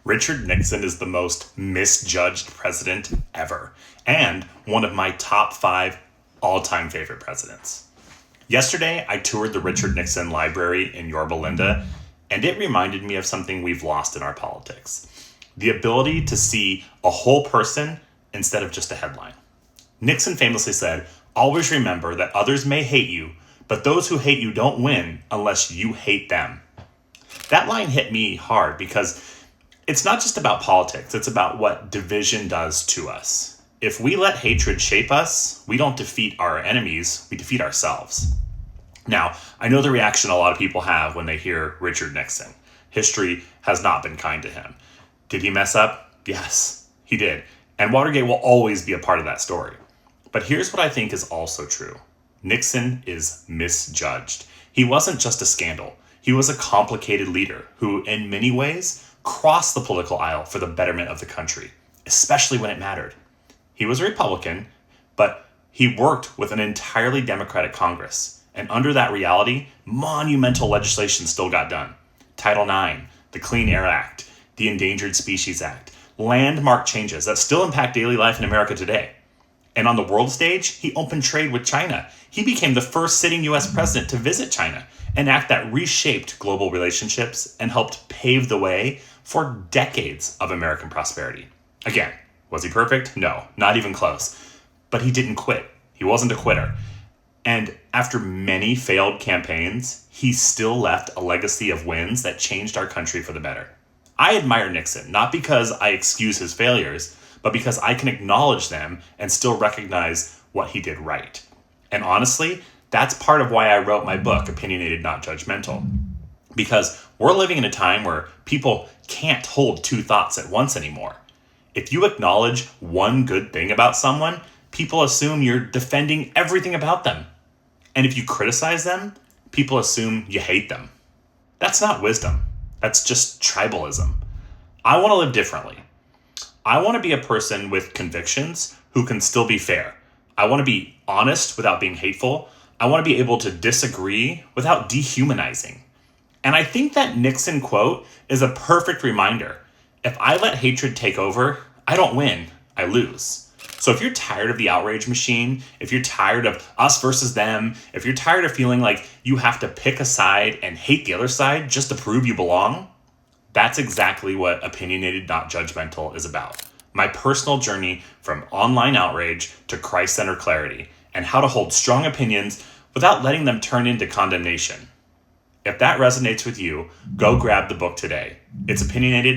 Richard Nixon is the most misjudged president ever, and one of my top 5 all-time favorite presidents. Yesterday, I toured the Richard Nixon Library in Yorba Linda, and it reminded me of something we've lost in our politics. The ability to see a whole person instead of just a headline. Nixon famously said, "Always remember that others may hate you, but those who hate you don't win unless you hate them." That line hit me hard because it's not just about politics, it's about what division does to us. If we let hatred shape us, we don't defeat our enemies, we defeat ourselves. Now, I know the reaction a lot of people have when they hear Richard Nixon. History has not been kind to him. Did he mess up? Yes, he did. And Watergate will always be a part of that story. But here's what I think is also true. Nixon is misjudged. He wasn't just a scandal. He was a complicated leader who, in many ways, crossed the political aisle for the betterment of the country, especially when it mattered. He was a Republican, but he worked with an entirely Democratic Congress. And under that reality, monumental legislation still got done. Title IX, the Clean Air Act, the Endangered Species Act, landmark changes that still impact daily life in America today. And on the world stage, he opened trade with China. He became the first sitting US president to visit China, an act that reshaped global relationships and helped pave the way for decades of American prosperity. Again, was he perfect? No, not even close. But he didn't quit. He wasn't a quitter. And after many failed campaigns, he still left a legacy of wins that changed our country for the better. I admire Nixon, not because I excuse his failures, but because I can acknowledge them and still recognize what he did right. And honestly, that's part of why I wrote my book, Opinionated, Not Judgmental. Because we're living in a time where people can't hold 2 thoughts at once anymore. If you acknowledge one good thing about someone, people assume you're defending everything about them. And if you criticize them, people assume you hate them. That's not wisdom. That's just tribalism. I want to live differently. I want to be a person with convictions who can still be fair. I want to be honest without being hateful. I want to be able to disagree without dehumanizing. And I think that Nixon quote is a perfect reminder. If I let hatred take over, I don't win, I lose. So if you're tired of the outrage machine, if you're tired of us versus them, if you're tired of feeling like you have to pick a side and hate the other side just to prove you belong, that's exactly what Opinionated, Not Judgmental is about. My personal journey from online outrage to Christ-centered clarity and how to hold strong opinions without letting them turn into condemnation. If that resonates with you, go grab the book today. It's Opinionated,